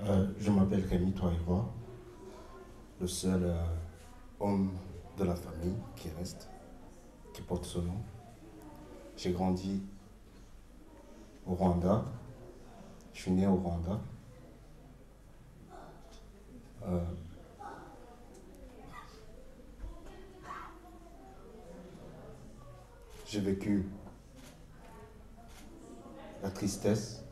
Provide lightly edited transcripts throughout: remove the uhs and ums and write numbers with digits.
Je m'appelle Rémi Toiroy, le seul homme de la famille qui reste, qui porte ce nom. J'ai grandi au Rwanda, je suis né au Rwanda. Euh, j'ai vécu la tristesse,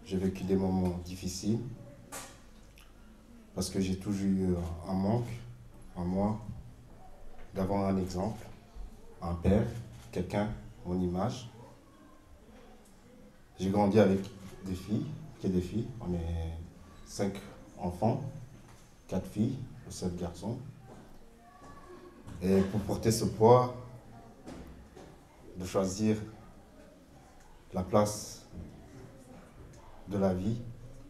j'ai vécu des moments difficiles parce que j'ai toujours eu un manque en moi d'avoir un exemple, un père, quelqu'un, mon image. J'ai grandi avec des filles. On est 5 enfants, 4 filles, le seul garçon. Et pour porter ce poids, de choisir la place de la vie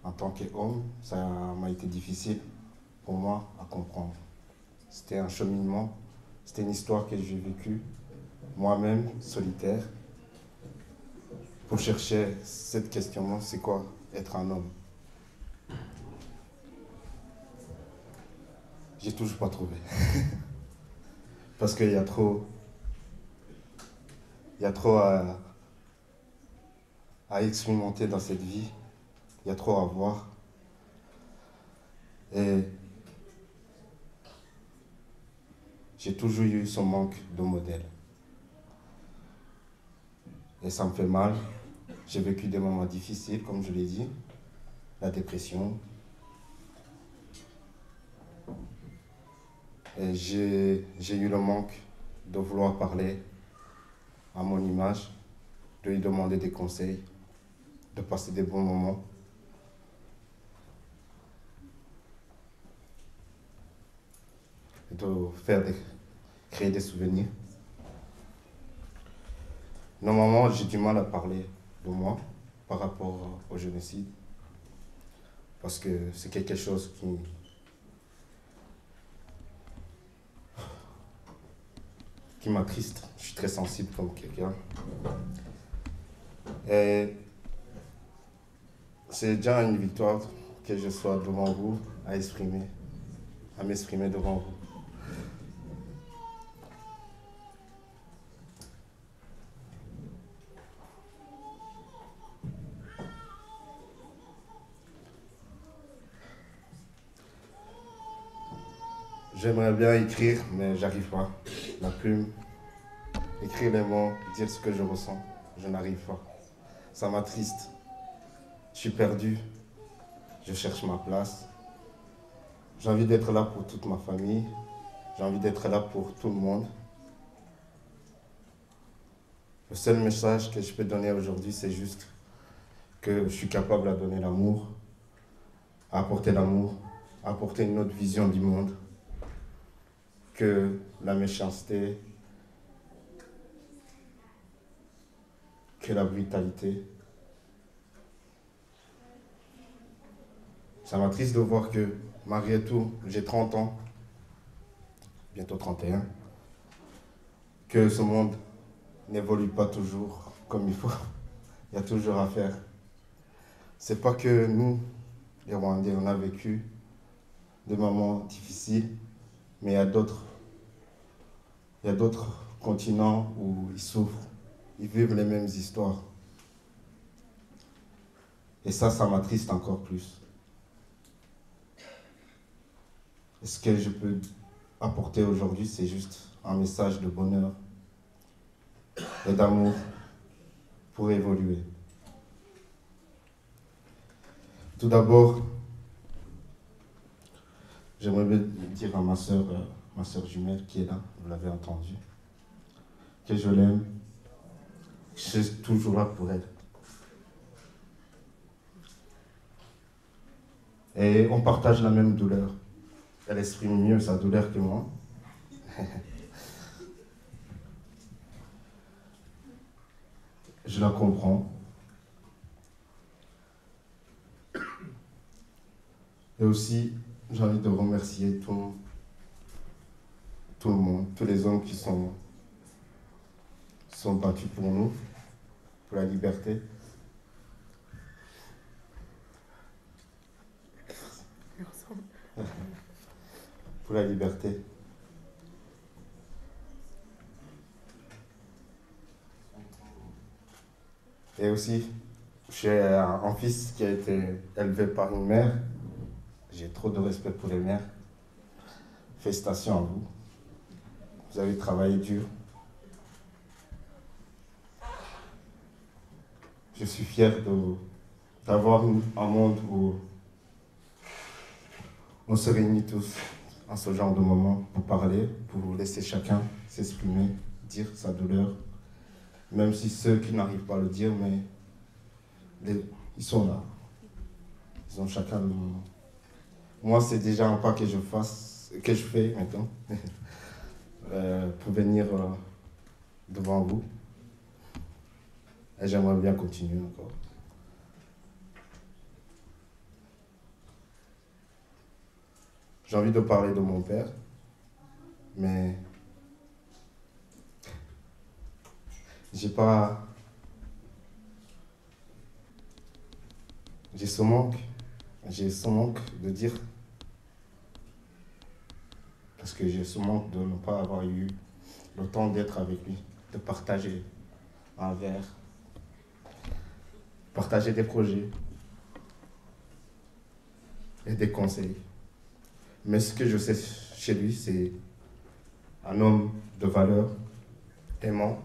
en tant qu'homme, ça m'a été difficile pour moi à comprendre. C'était un cheminement, c'était une histoire que j'ai vécue moi-même, solitaire, pour chercher cette question, c'est quoi être un homme? J'ai toujours pas trouvé. Parce qu'il y a trop à expérimenter dans cette vie, il y a trop à voir. Et j'ai toujours eu ce manque de modèle. Et ça me fait mal. J'ai vécu des moments difficiles, comme je l'ai dit, la dépression. Et j'ai eu le manque de vouloir parler à mon image, de lui demander des conseils, de passer des bons moments. De créer des souvenirs. Normalement, j'ai du mal à parler de moi par rapport au génocide, parce que c'est quelque chose qui m'attriste. Je suis très sensible comme quelqu'un. Et c'est déjà une victoire que je sois devant vous à m'exprimer devant vous. J'aimerais bien écrire, mais j'arrive pas. La plume, écrire les mots, dire ce que je ressens, je n'arrive pas. Ça m'attriste. Je suis perdu. Je cherche ma place. J'ai envie d'être là pour toute ma famille. J'ai envie d'être là pour tout le monde. Le seul message que je peux donner aujourd'hui, c'est juste que je suis capable de donner l'amour, à apporter l'amour, à apporter une autre vision du monde, que la méchanceté, que la brutalité. Ça m'attriste de voir que, malgré tout, j'ai 30 ans, bientôt 31, que ce monde n'évolue pas toujours comme il faut. Il y a toujours à faire. C'est pas que nous, les Rwandais, on a vécu des moments difficiles, mais il y a d'autres continents où ils souffrent, ils vivent les mêmes histoires. Et ça m'attriste encore plus. Et ce que je peux apporter aujourd'hui, c'est juste un message de bonheur et d'amour pour évoluer. Tout d'abord, j'aimerais bien dire à ma sœur jumelle qui est là, vous l'avez entendu, que je l'aime, je suis toujours là pour elle. Et on partage la même douleur. Elle exprime mieux sa douleur que moi. Je la comprends. Et aussi, j'ai envie de remercier tout le monde, tous les hommes qui sont battus pour nous, pour la liberté. pour la liberté. Et aussi, j'ai un fils qui a été élevé par une mère. J'ai trop de respect pour les mères. Félicitations à vous. Vous avez travaillé dur. Je suis fier d'avoir un monde où on se réunit tous en ce genre de moment pour parler, pour laisser chacun s'exprimer, dire sa douleur. Même si ceux qui n'arrivent pas à le dire, mais ils sont là. Ils ont chacun le moment. Moi, c'est déjà un pas que je fais maintenant, pour venir devant vous. Et j'aimerais bien continuer encore. J'ai envie de parler de mon père, mais j'ai ce manque de dire, parce que j'ai ce manque de ne pas avoir eu le temps d'être avec lui, de partager un verre, partager des projets et des conseils. Mais ce que je sais chez lui, c'est un homme de valeur, aimant,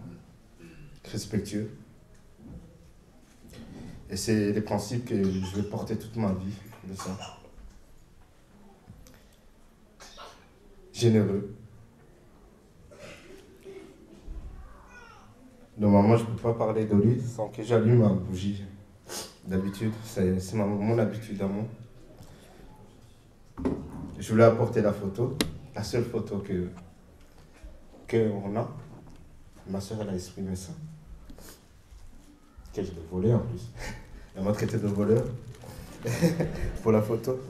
respectueux. Et c'est les principes que je vais porter toute ma vie de ça. Généreux. Normalement, je ne peux pas parler de lui sans que j'allume ma bougie. D'habitude, c'est mon habitude à moi. Je voulais apporter la photo, la seule photo qu'on a. Ma soeur, elle a exprimé ça. Que je l'ai volé en plus. Elle m'a traité de voleur pour la photo.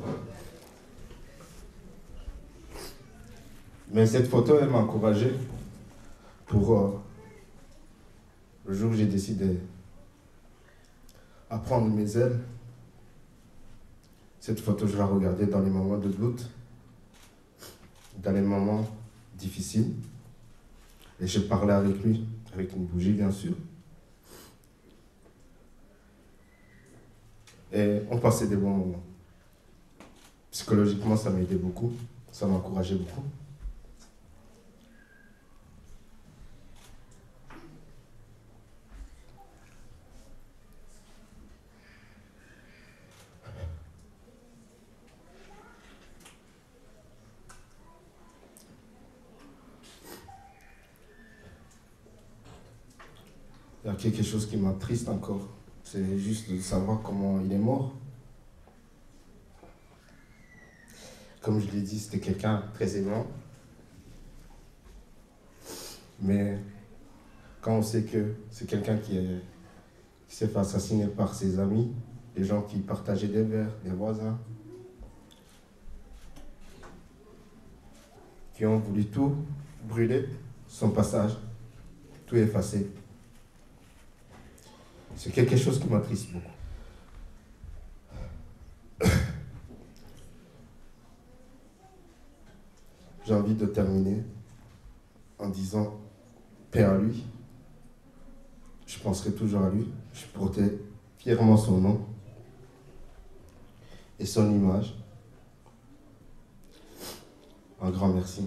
Mais cette photo, elle m'a encouragé pour le jour où j'ai décidé à prendre mes ailes. Cette photo, je la regardais dans les moments de doute, dans les moments difficiles. Et je parlais avec lui, avec une bougie bien sûr. Et on passait des bons moments. Psychologiquement, ça m'aidait beaucoup, ça m'encourageait beaucoup. Il y a quelque chose qui m'attriste encore, c'est juste de savoir comment il est mort. Comme je l'ai dit, c'était quelqu'un de très aimant. Mais quand on sait que c'est quelqu'un qui s'est fait assassiner par ses amis, les gens qui partageaient des verres, des voisins, qui ont voulu tout brûler, son passage, tout effacer. C'est quelque chose qui m'attriste beaucoup. J'ai envie de terminer en disant paix à lui. Je penserai toujours à lui. Je porterai fièrement son nom et son image. Un grand merci.